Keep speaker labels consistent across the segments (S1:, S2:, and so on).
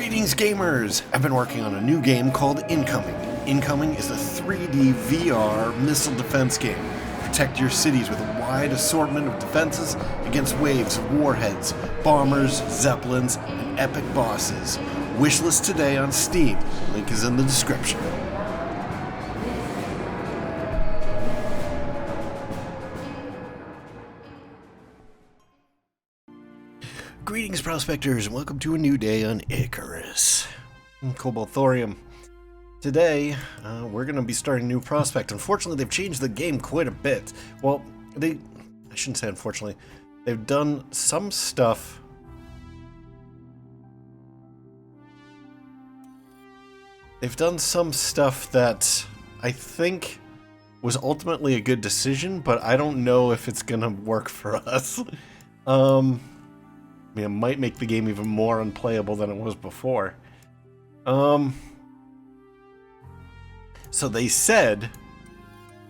S1: Greetings, gamers! I've been working on a new game called Incoming. Incoming is a 3D VR missile defense game. Protect your cities with a wide assortment of defenses against waves of warheads, bombers, zeppelins, and epic bosses. Wishlist today on Steam. Link is in the description. Greetings, prospectors, and welcome to a new day on Icarus. Cobalt, Thorium. Today, we're going to be starting a new prospect. Unfortunately, they've changed the game quite a bit. Well, I shouldn't say unfortunately. They've done some stuff. They've done some stuff that I think was ultimately a good decision, but I don't know if it's going to work for us. I mean, it might make the game even more unplayable than it was before. So they said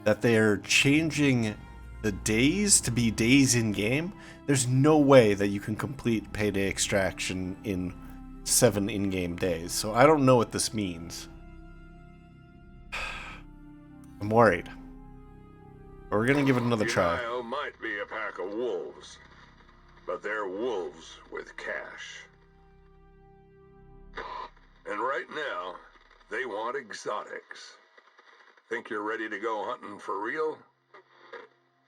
S1: that they're changing the days to be days in-game. There's no way that you can complete payday extraction in 7 in-game days. So I don't know what this means. I'm worried. But we're gonna give it another try.
S2: Denial might be a pack of wolves. But they're wolves with cash. And right now, they want exotics. Think you're ready to go hunting for real?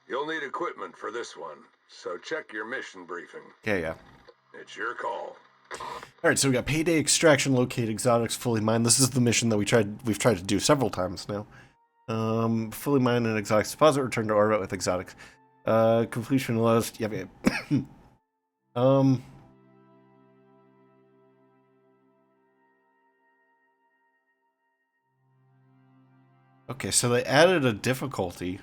S2: You'll need equipment for this one, so check your mission briefing.
S1: Yeah.
S2: It's your call.
S1: Alright, so we got payday extraction, locate exotics, fully mine. This is the mission that we've tried to do several times now. Fully mine an exotics deposit, return to orbit with exotics. Completion allows... Yeah. Okay, so they added a difficulty.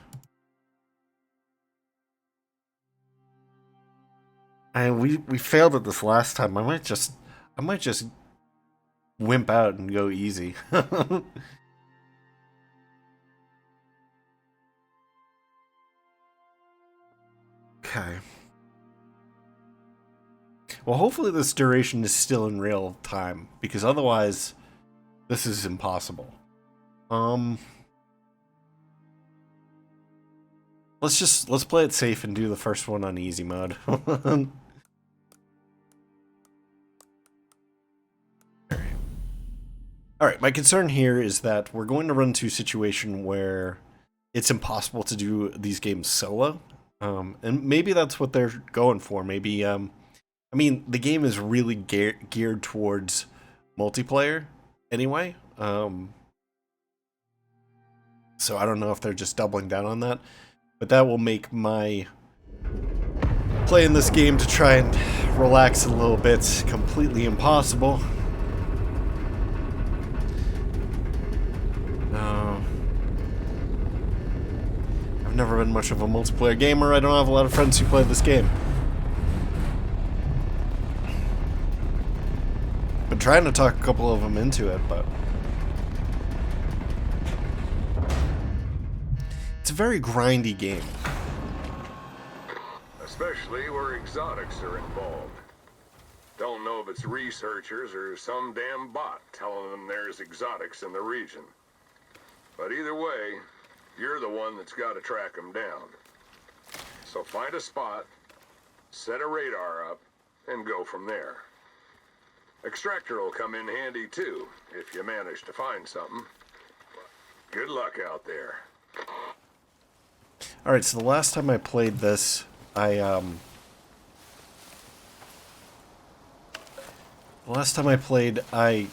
S1: And we failed at this last time. I might just wimp out and go easy. Okay. Well, hopefully this duration is still in real time, because otherwise this is impossible. Let's play it safe and do the first one on easy mode. Alright, my concern here is that we're going to run into a situation where it's impossible to do these games solo. And maybe that's what they're going for. Maybe, I mean, the game is really geared towards multiplayer anyway. So I don't know if they're just doubling down on that. But that will make my playing this game to try and relax a little bit completely impossible. I've never been much of a multiplayer gamer. I don't have a lot of friends who play this game. Been trying to talk a couple of them into it, but it's a very grindy game.
S2: Especially where exotics are involved. Don't know if it's researchers or some damn bot telling them there's exotics in the region. But either way, you're the one that's got to track them down. So find a spot, set a radar up, and go from there. Extractor will come in handy too, if you manage to find something. Good luck out there.
S1: Alright, so the last time I played this, I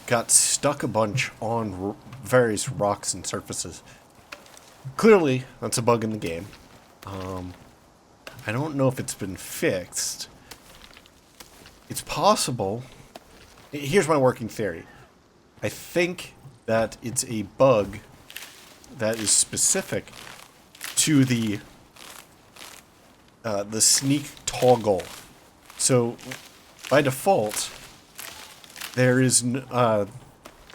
S1: got stuck a bunch on various rocks and surfaces. Clearly, that's a bug in the game. I don't know if it's been fixed. It's possible. Here's my working theory. I think that it's a bug that is specific to the sneak toggle. So, by default, there is the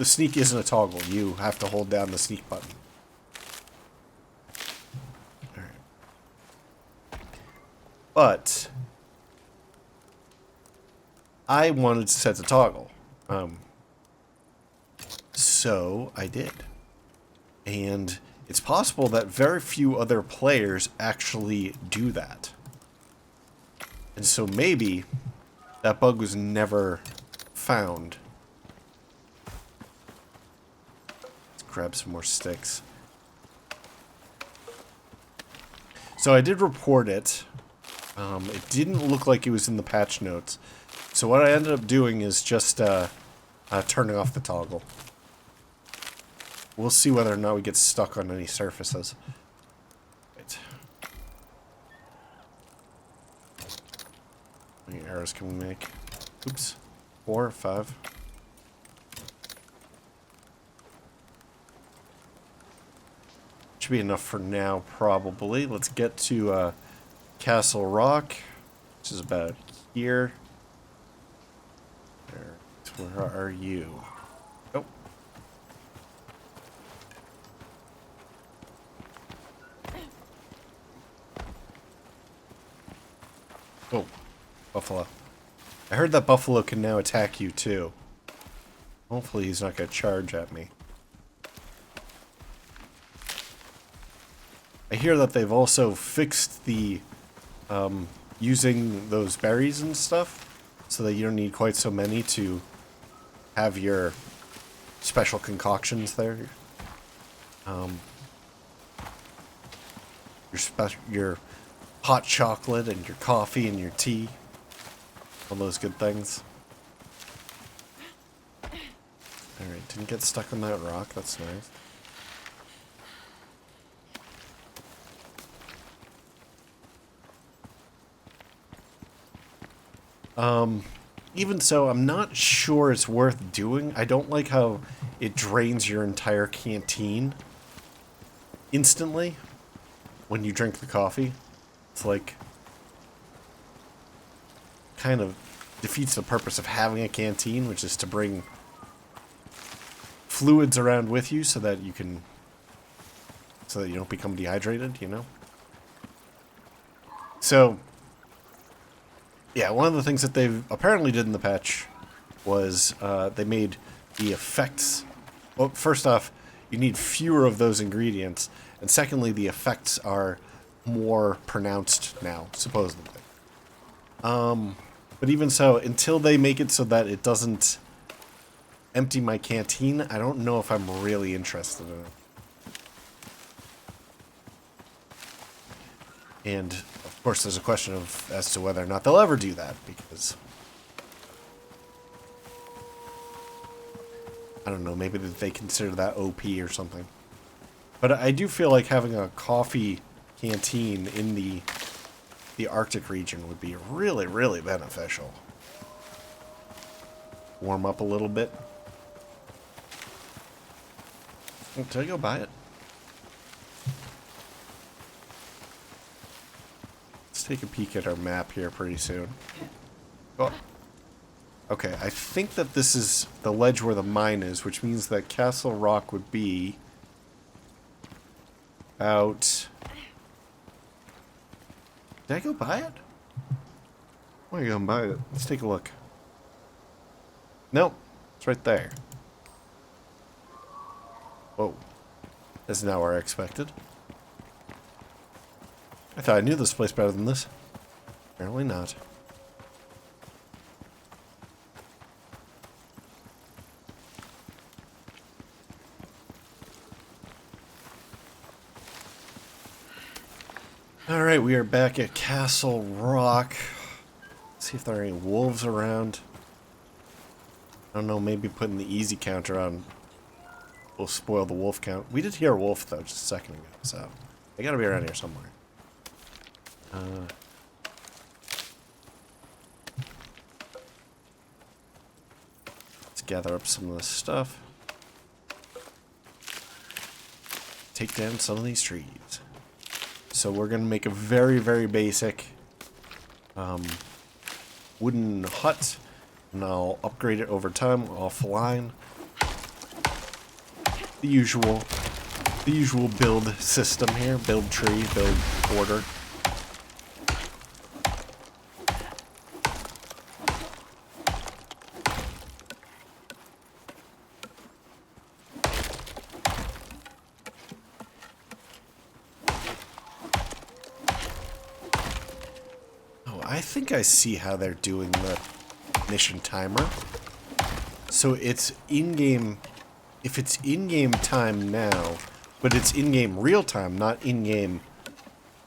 S1: sneak isn't a toggle. You have to hold down the sneak button. All right. But I wanted to set the toggle. So I did. And it's possible that very few other players actually do that. And so maybe that bug was never found. Let's grab some more sticks. So I did report it. It didn't look like it was in the patch notes. So what I ended up doing is just turning off the toggle. We'll see whether or not we get stuck on any surfaces. Right. How many arrows can we make? Oops. 4 or 5. Should be enough for now, probably. Let's get to Castle Rock, which is about here. Where are you? Oh. Oh, buffalo. I heard that buffalo can now attack you too. Hopefully he's not going to charge at me. I hear that they've also fixed the using those berries and stuff so that you don't need quite so many to have your special concoctions there. Your hot chocolate and your coffee and your tea. All those good things. Alright, didn't get stuck on that rock. That's nice. Even so, I'm not sure it's worth doing. I don't like how it drains your entire canteen instantly when you drink the coffee. It's like kind of defeats the purpose of having a canteen, which is to bring fluids around with you so that you don't become dehydrated, you know? So yeah, one of the things that they've apparently did in the patch was they made the effects... Well, first off, you need fewer of those ingredients, and secondly, the effects are more pronounced now, supposedly. But even so, until they make it so that it doesn't empty my canteen, I don't know if I'm really interested in it. And of course, there's a question of as to whether or not they'll ever do that, because I don't know, maybe they consider that OP or something. But I do feel like having a coffee canteen in the Arctic region would be really, really beneficial. Warm up a little bit. Oh, did I go buy it? Take a peek at our map here pretty soon. Oh. Okay, I think that this is the ledge where the mine is, which means that Castle Rock would be out... Did I go buy it? Why are you going to buy it? Let's take a look. Nope, it's right there. Whoa. That's not where I expected. I thought I knew this place better than this. Apparently not. Alright, we are back at Castle Rock. Let's see if there are any wolves around. I don't know, maybe putting the easy counter on will spoil the wolf count. We did hear a wolf, though, just a second ago, so they gotta be around here somewhere. Let's gather up some of this stuff. Take down some of these trees. So we're going to make a very, very basic wooden hut, and I'll upgrade it over time offline. The usual build system here, build tree, build order. I think I see how they're doing the mission timer. So it's in-game... If it's in-game time now, but it's in-game real time, not in-game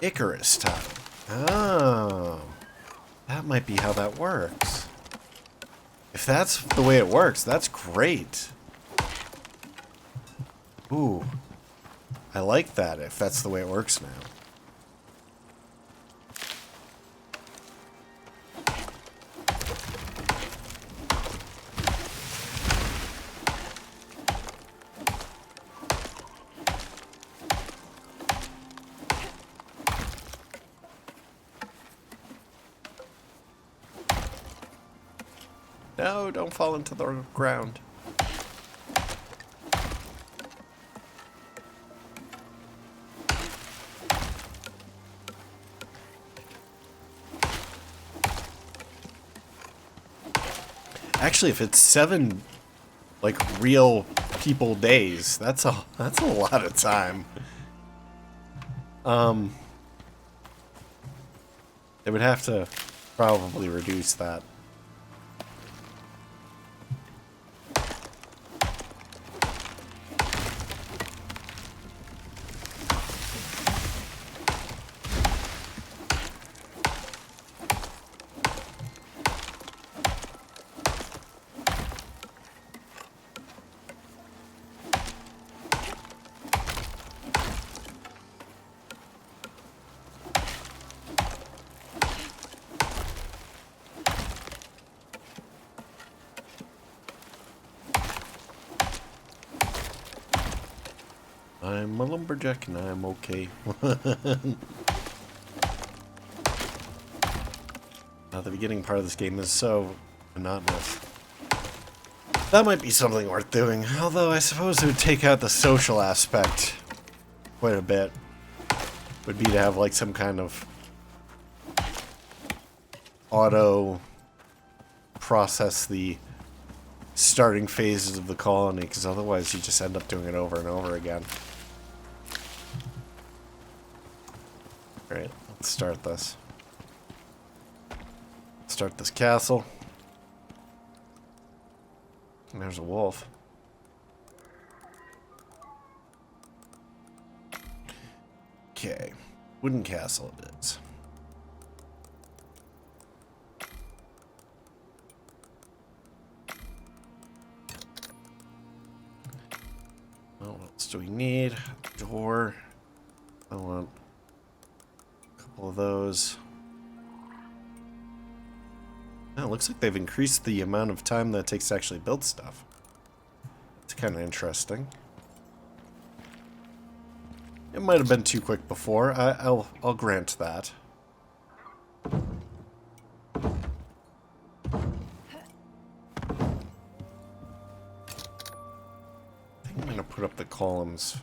S1: Icarus time. Oh. That might be how that works. If that's the way it works, that's great. Ooh. I like that if that's the way it works now. No, don't fall into the ground. Actually, if it's 7, like, real people days, that's a lot of time. They would have to probably reduce that. I'm a lumberjack and I'm okay. Now, the beginning part of this game is so monotonous. That might be something worth doing, although I suppose it would take out the social aspect quite a bit. Would be to have like some kind of auto process the starting phases of the colony, because otherwise you just end up doing it over and over again. Alright, let's start this. Start this castle. And there's a wolf. Okay, wooden castle it is. Well, what else do we need? Door. I want a couple of those. Oh, it looks like they've increased the amount of time that it takes to actually build stuff. It's kind of interesting. It might have been too quick before. I'll grant that. I think I'm gonna put up the columns.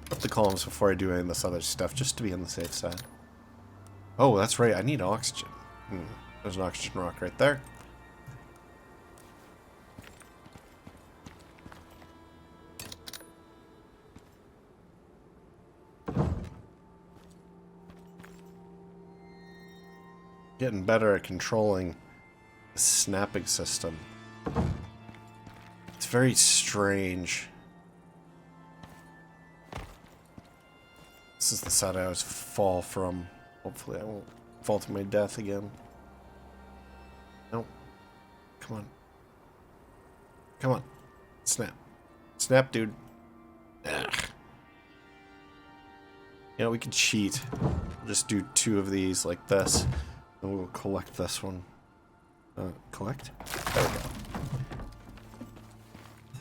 S1: Put the columns before I do any of this other stuff, just to be on the safe side. Oh, that's right. I need oxygen. There's an oxygen rock right there. Getting better at controlling the snapping system. It's very strange. This is the side I always fall from. Hopefully I won't fall to my death again. Nope. Come on. Come on. Snap. Snap, dude. Ugh. You know, we can cheat. We'll just do 2 of these like this. And we'll collect this one. Collect? There we go.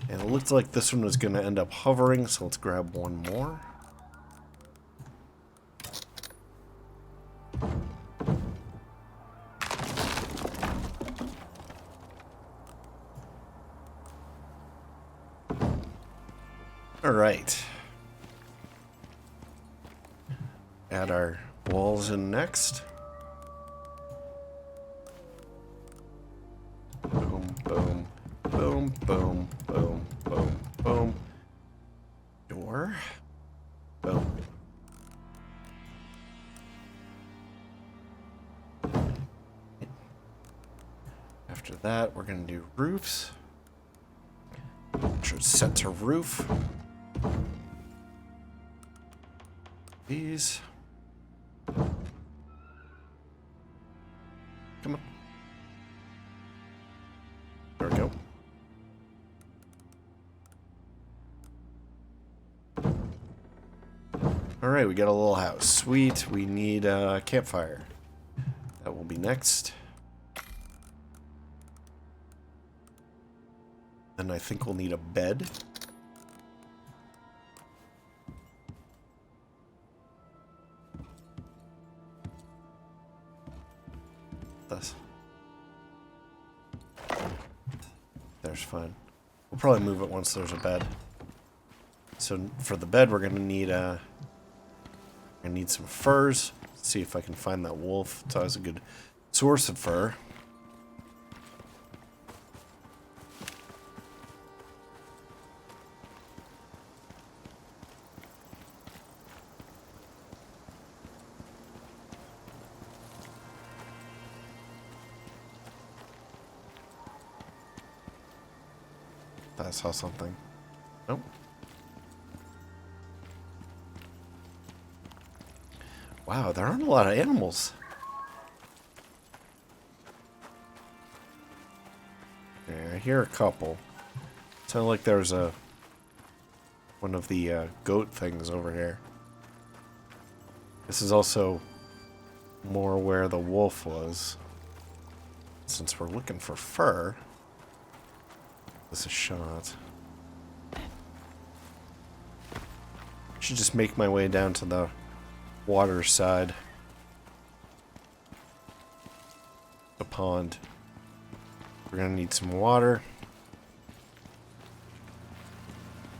S1: And it looks like this one was going to end up hovering, so let's grab one more. Alright. Add our walls in next. Boom, boom, boom, boom, boom, boom, boom. Door. After that, we're going to do roofs. Should set to roof. These. Come on. There we go. Alright, we got a little house. Sweet. We need a campfire. That will be next. And I think we'll need a bed. This. There's fine. We'll probably move it once there's a bed. So for the bed, we're gonna need some furs. Let's see if I can find that wolf. It's always a good source of fur. I saw something. Nope. Wow, there aren't a lot of animals. Yeah, I hear a couple. Sounds like there's one of the goat things over here. This is also more where the wolf was. Since we're looking for fur. This is a shot. Should just make my way down to the water side. The pond. We're gonna need some water.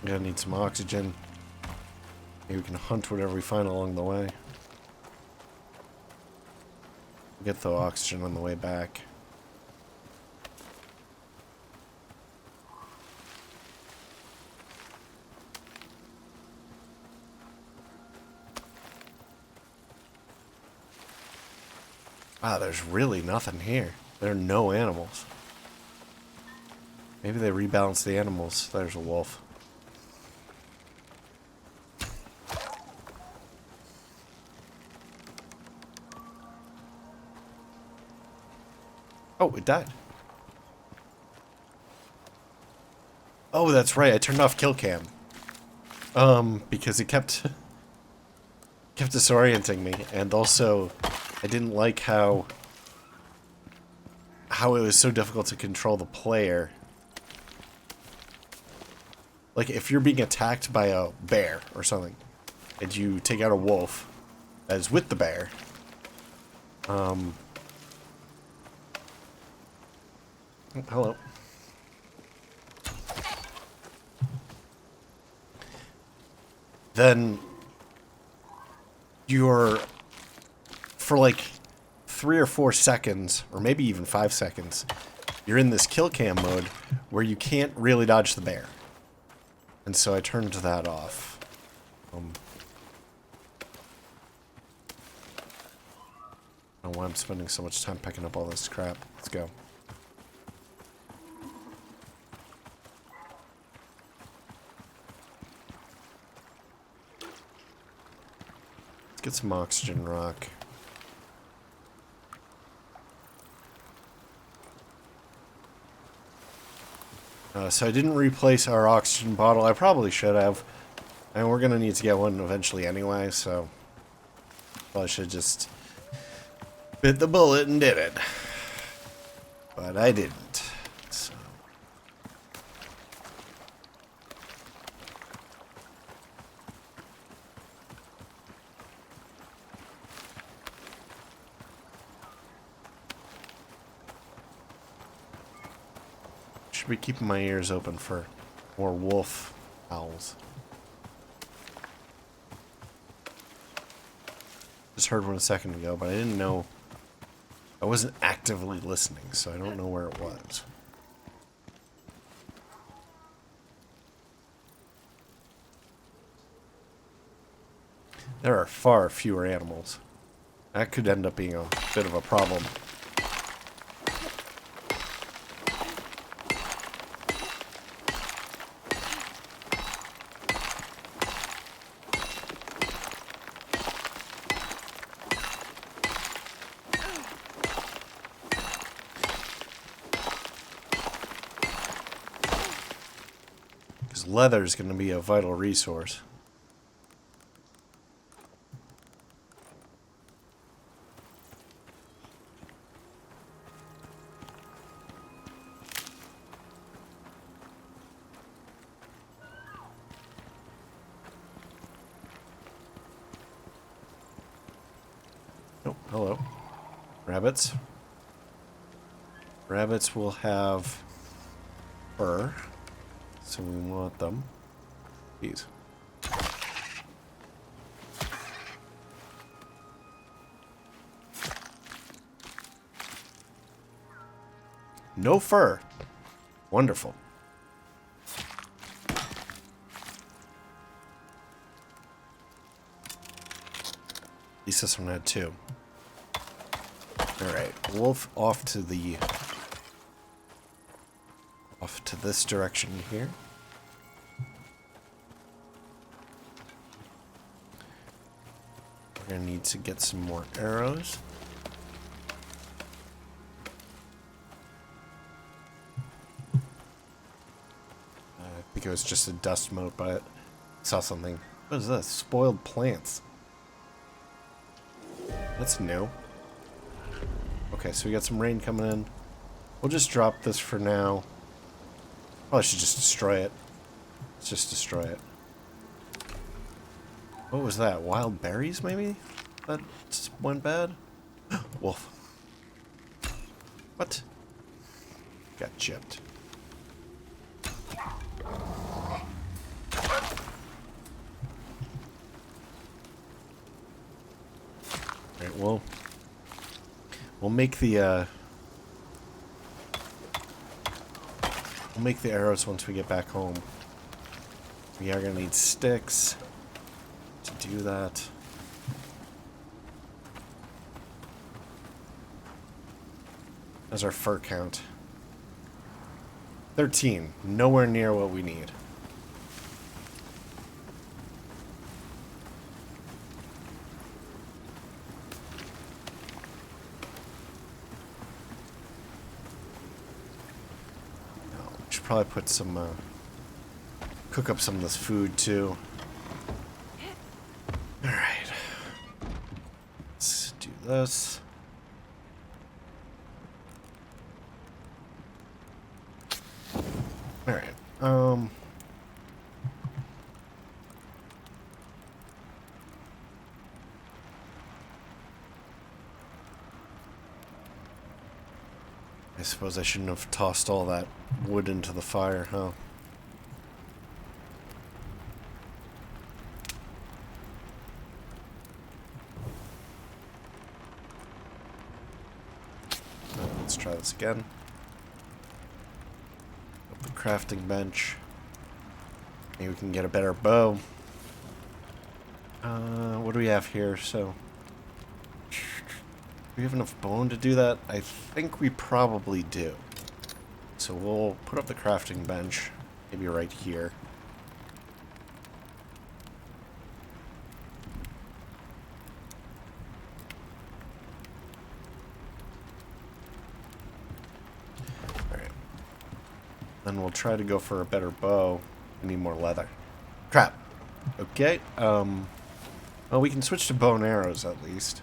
S1: We're gonna need some oxygen. Maybe we can hunt whatever we find along the way. Get the oxygen on the way back. Wow, there's really nothing here. There are no animals. Maybe they rebalanced the animals. There's a wolf. Oh, it died. Oh, that's right. I turned off kill cam. Because it kept disorienting me, and also I didn't like how it was so difficult to control the player. Like, if you're being attacked by a bear or something, and you take out a wolf that is with the bear, oh, hello. Then you're, for like 3 or 4 seconds, or maybe even 5 seconds, you're in this kill cam mode where you can't really dodge the bear. And so I turned that off. I don't know why I'm spending so much time picking up all this crap. Let's go. Let's get some oxygen rock. So I didn't replace our oxygen bottle. I probably should have. And we're going to need to get one eventually anyway, so probably should just bit the bullet and did it. But I didn't. So. Should be keeping my ears open for more wolf howls. Just heard one a second ago, but I didn't know. I wasn't actively listening, so I don't know where it was. There are far fewer animals. That could end up being a bit of a problem. Because leather is going to be a vital resource. Oh, hello. Rabbits. Rabbits will have fur, so we want them. These. No fur. Wonderful. At least this one had two. Alright, wolf off to this direction here. We're gonna need to get some more arrows. I think it was just a dust mote, but I saw something. What is this? Spoiled plants. That's new. Okay, so we got some rain coming in. We'll just drop this for now. Probably should just destroy it. Let's just destroy it. What was that? Wild berries, maybe? That went bad? Wolf. What? Got chipped. Alright, we'll make the we'll make the arrows once we get back home. We are gonna need sticks to do that. How's our fur count? 13. Nowhere near what we need. Probably put some, cook up some of this food too. Alright. Let's do this. Alright, I suppose I shouldn't have tossed all that wood into the fire, huh? Let's try this again. Up the crafting bench. Maybe we can get a better bow. What do we have here? So, do we have enough bone to do that? I think we probably do. So we'll put up the crafting bench, maybe right here. Alright. Then we'll try to go for a better bow. We need more leather. Crap. Okay, well, we can switch to bow and arrows at least.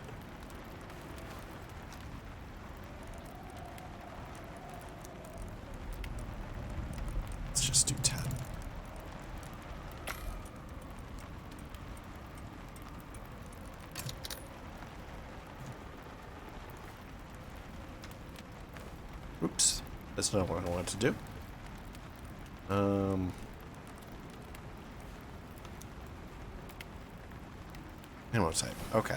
S1: Just do 10. Oops. That's not what I wanted to do. Animal type. Okay.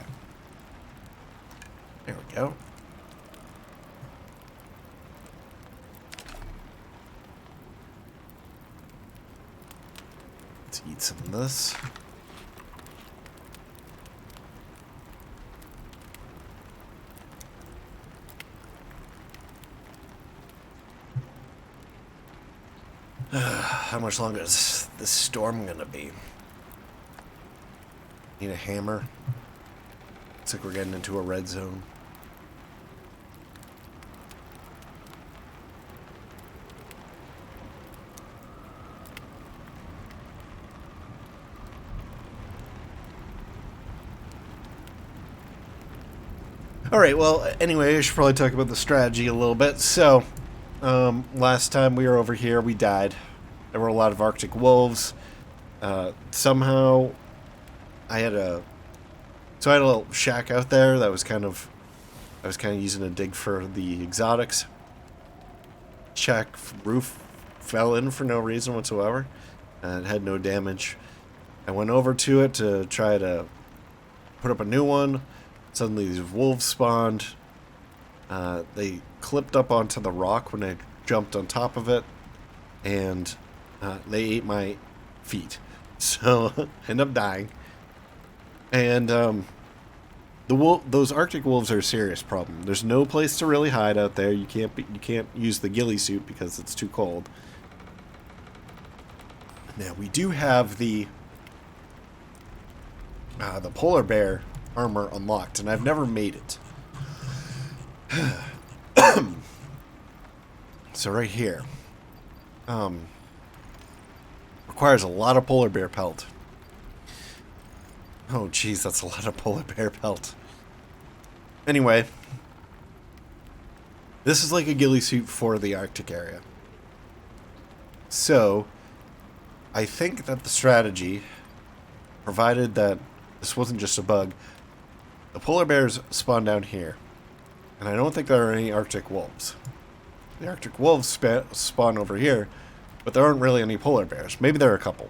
S1: There we go. Let's eat some of this. How much longer is this storm gonna be? Need a hammer. Looks like we're getting into a red zone. Alright, well, anyway, I should probably talk about the strategy a little bit. So, last time we were over here, we died. There were a lot of Arctic wolves. Somehow, I had a little shack out there that was I was kind of using a dig for the exotics. Shack roof fell in for no reason whatsoever. And it had no damage. I went over to it to try to put up a new one. Suddenly these wolves spawned. They clipped up onto the rock when I jumped on top of it, and they ate my feet. So I ended up dying. And those Arctic wolves are a serious problem. There's no place to really hide out there. You can't use the ghillie suit because it's too cold. Now we do have the polar bear armor unlocked, and I've never made it. So right here, requires a lot of polar bear pelt. Oh geez, that's a lot of polar bear pelt. Anyway, this is like a ghillie suit for the Arctic area. So, I think that the strategy, provided that this wasn't just a bug, the polar bears spawn down here. And I don't think there are any Arctic wolves. The Arctic wolves spawn over here, but there aren't really any polar bears. Maybe there are a couple.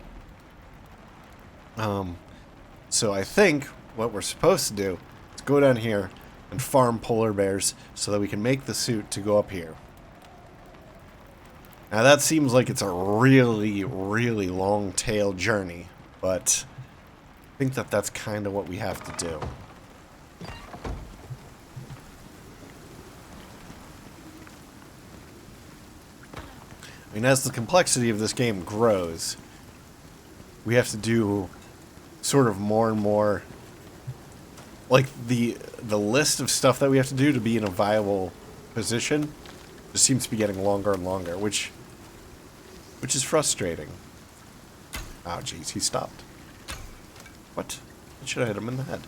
S1: So I think what we're supposed to do is go down here and farm polar bears so that we can make the suit to go up here. Now that seems like it's a really, really long tail journey, but I think that that's kind of what we have to do. I mean, as the complexity of this game grows, we have to do sort of more and more, like the list of stuff that we have to do to be in a viable position just seems to be getting longer and longer, which is frustrating. Oh jeez, he stopped. What? I should have hit him in the head.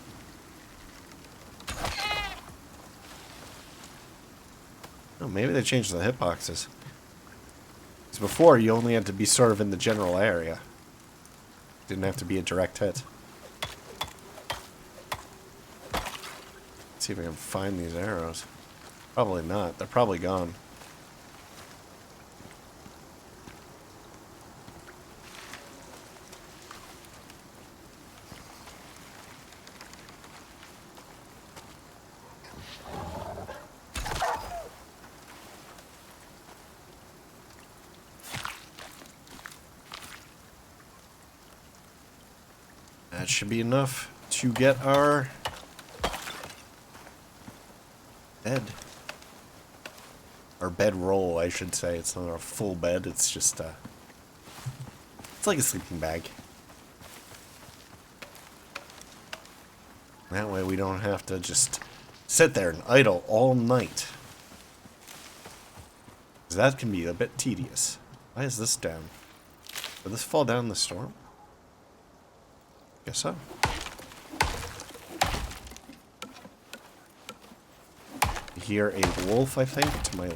S1: Oh, maybe they changed the hitboxes. Because before, you only had to be sort of in the general area. Didn't have to be a direct hit. Let's see if I can find these arrows. Probably not. They're probably gone. That should be enough to get our bed. Our bedroll, I should say. It's not a full bed, it's just it's like a sleeping bag. That way we don't have to just sit there and idle all night. 'Cause that can be a bit tedious. Why is this down? Did this fall down in the storm? Guess so. I hear a wolf, I think, to my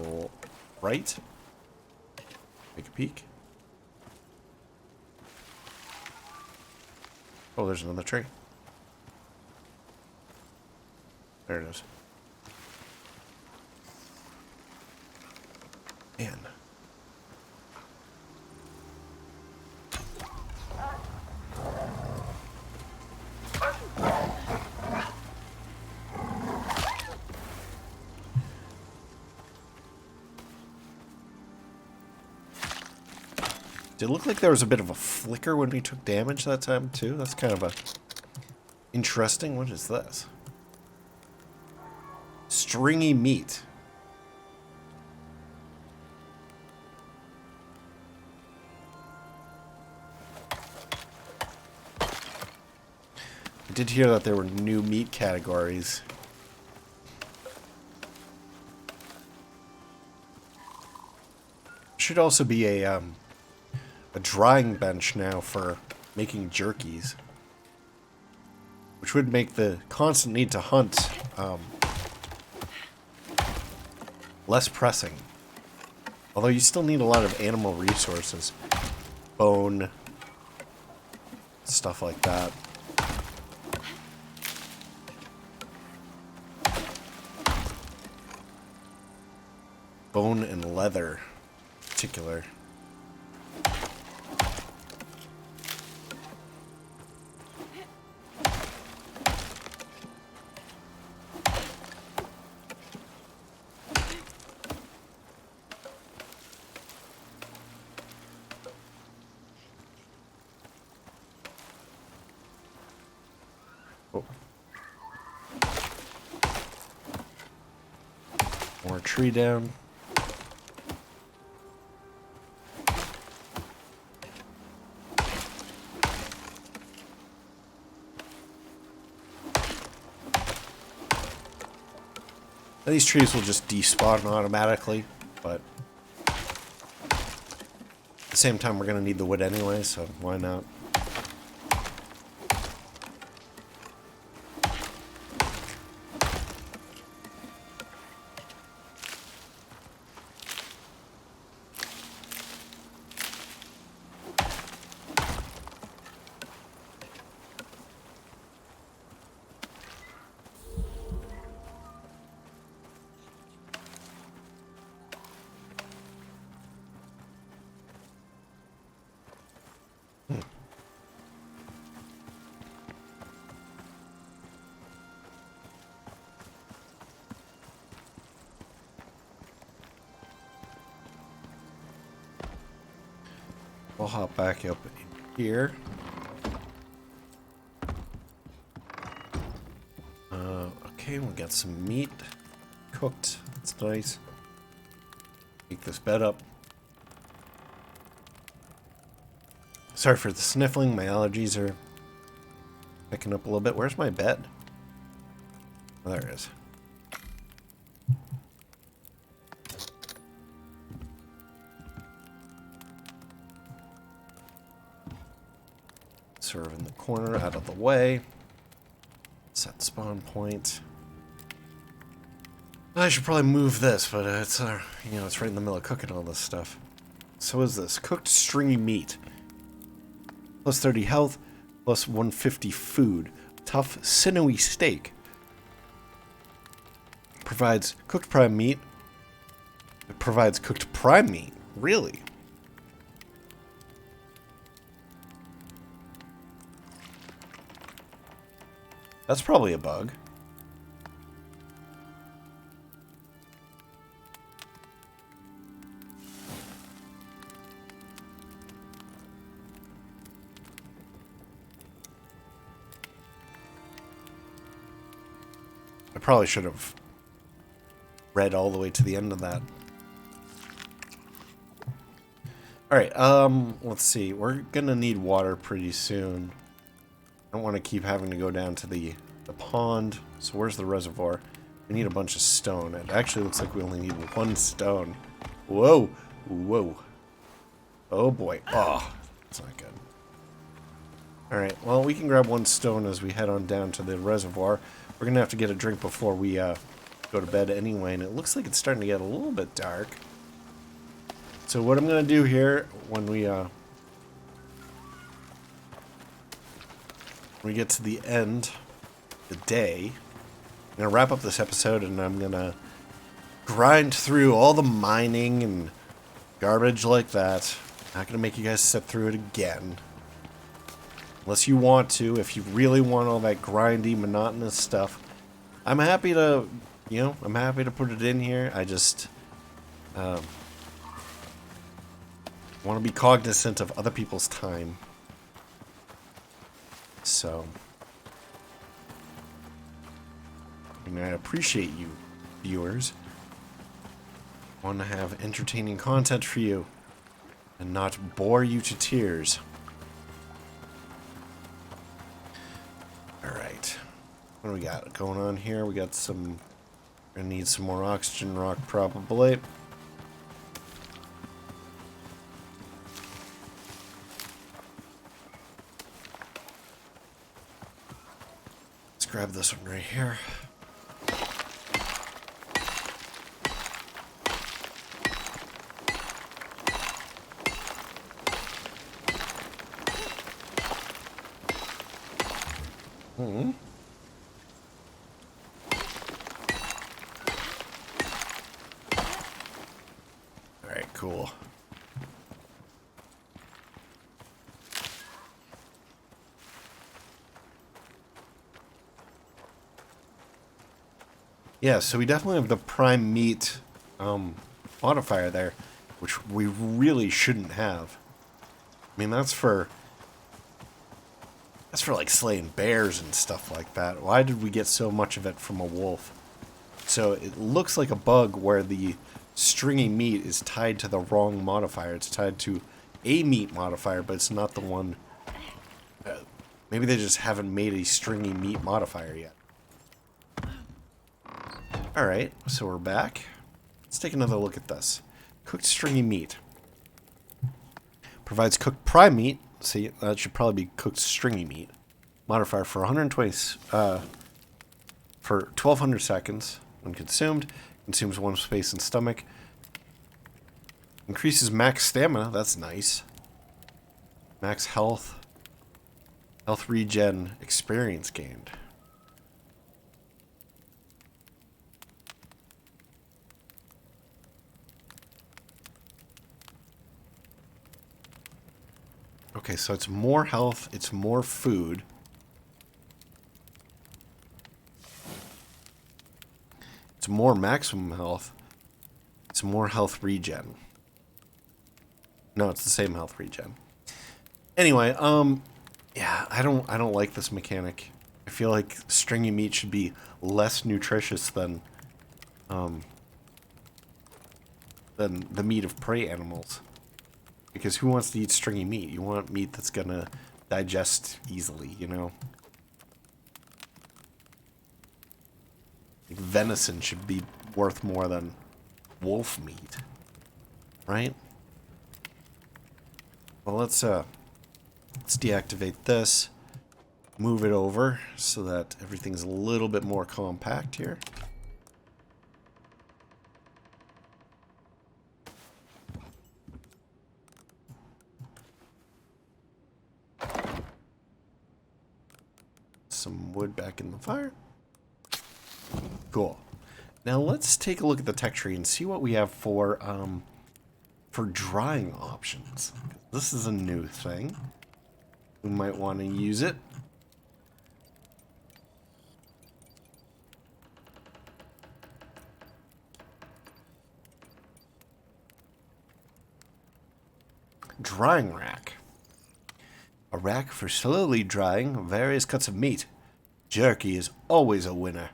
S1: right. Take a peek. Oh, there's another tree. There it is. Man. Did it look like there was a bit of a flicker when we took damage that time, too? That's kind of a interesting. What is this? Stringy meat. I did hear that there were new meat categories. Should also be a drying bench now for making jerkies, which would make the constant need to hunt less pressing. Although you still need a lot of animal resources. Bone. Stuff like that. Bone and leather, in particular. Oh. More tree down. These trees will just despawn automatically, but at the same time we're going to need the wood anyway, so why not? We'll hop back up in here. Okay, we got some meat cooked. That's nice. Take this bed up. Sorry for the sniffling. My allergies are picking up a little bit. Where's my bed? Oh, there it is. Sort of in the corner, out of the way. Set spawn point. I should probably move this, but it's you know, it's right in the middle of cooking all this stuff. So is this cooked stringy meat? Plus 30 health, plus 150 food. Tough sinewy steak. Provides cooked prime meat. It provides cooked prime meat. Really? That's probably a bug. I probably should have read all the way to the end of that. Alright, let's see. We're gonna need water pretty soon. I don't want to keep having to go down to the pond. So where's the reservoir? We need a bunch of stone. It actually looks like we only need one stone. Whoa! Whoa. Oh boy. Oh, that's not good. Alright, well, we can grab one stone as we head on down to the reservoir. We're going to have to get a drink before we go to bed anyway, and it looks like it's starting to get a little bit dark. So what I'm going to do here, when we get to the end of the day, I'm going to wrap up this episode, and I'm going to grind through all the mining and garbage like that. Not going to make you guys sit through it again. Unless you want to, if you really want all that grindy, monotonous stuff, I'm happy to, you know, I'm happy to put it in here. I just want to be cognizant of other people's time. So, I mean, I appreciate you, viewers. I want to have entertaining content for you and not bore you to tears. Alright. What do we got going on here? We got some... We're gonna need some more oxygen rock, probably. Let's grab this one right here. Alright, cool. Yeah, so we definitely have the prime meat modifier there, which we really shouldn't have. I mean, that's for like slaying bears and stuff like that. Why did we get so much of it from a wolf? So it looks like a bug where the stringy meat is tied to the wrong modifier. It's tied to a meat modifier, but it's not the one. Maybe they just haven't made a stringy meat modifier yet. Alright, so we're back. Let's take another look at this. Cooked stringy meat. Provides cooked prime meat. See, that should probably be cooked stringy meat. Modifier for 120, for 1200 seconds. When consumed, consumes 1 space in stomach. Increases max stamina, that's nice. Max health. Health regen experience gained. Okay, so it's more health, it's more food. It's more maximum health. It's more health regen. No, it's the same health regen. Anyway, yeah, I don't like this mechanic. I feel like stringy meat should be less nutritious than the meat of prey animals. Because who wants to eat stringy meat? You want meat that's gonna digest easily, you know? Like venison should be worth more than wolf meat, right? Well, let's deactivate this, move it over so that everything's a little bit more compact here. Some wood back in the fire. Cool. Now let's take a look at the tech tree and see what we have for drying options. This is a new thing. We might want to use it. Drying rack. A rack for slowly drying various cuts of meat. Jerky is always a winner.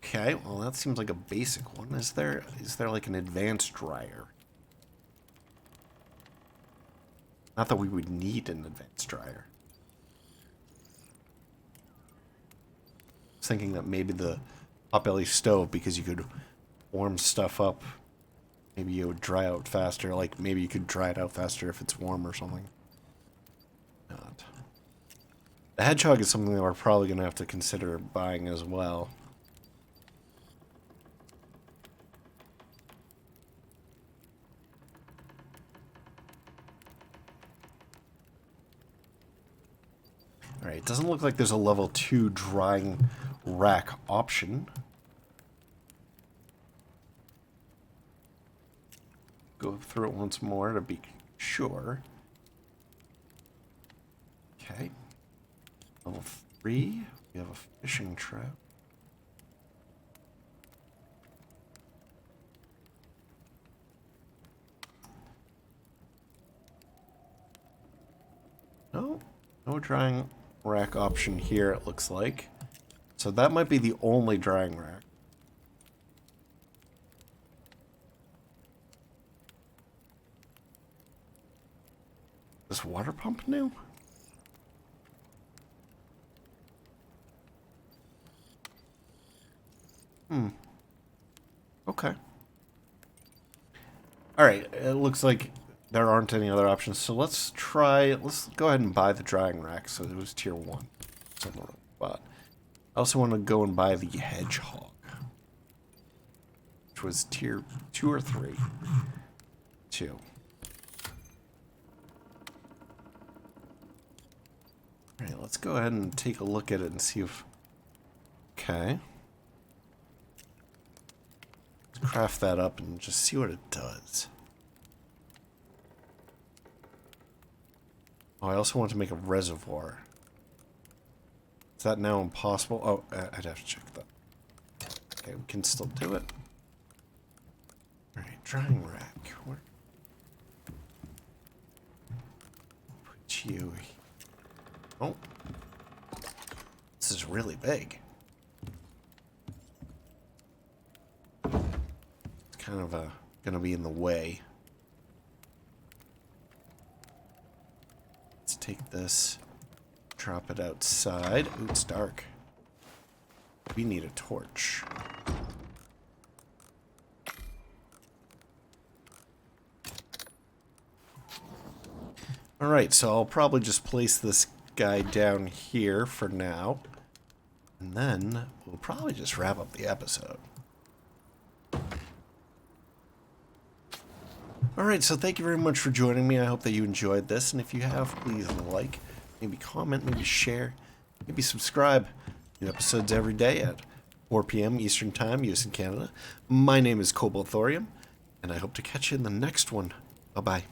S1: Okay, well that seems like a basic one. Is there like an advanced dryer? Not that we would need an advanced dryer. I was thinking that maybe the potbelly stove, because you could warm stuff up, maybe it would dry out faster. Like maybe you could dry it out faster if it's warm or something. Not. The hedgehog is something that we're probably going to have to consider buying as well. Alright, it doesn't look like there's a level 2 drying rack option. Go through it once more to be sure. Okay. Level 3, we have a fishing trap. No drying rack option here, it looks like. So that might be the only drying rack. This water pump new? Okay. Alright, it looks like there aren't any other options, so let's go ahead and buy the drying rack. So it was tier 1. But I also want to go and buy the hedgehog, which was tier 2 or 3. 2. Alright, let's go ahead and take a look at it and see if... Okay. Let's craft that up and just see what it does. Oh, I also want to make a reservoir. Is that now impossible? Oh, I'd have to check that. Okay, we can still do it. Alright, drying rack. Where? Put you... Oh. This is really big. It's kind of gonna be in the way. Let's take this, drop it outside. Ooh, it's dark. We need a torch. Alright, so I'll probably just place this guy down here for now. And then we'll probably just wrap up the episode. Alright, so thank you very much for joining me. I hope that you enjoyed this. And if you have, please like, maybe comment, maybe share, maybe subscribe. New episodes every day at 4 p.m. Eastern Time, US and Canada. My name is Cobalt Thorium, and I hope to catch you in the next one. Bye-bye.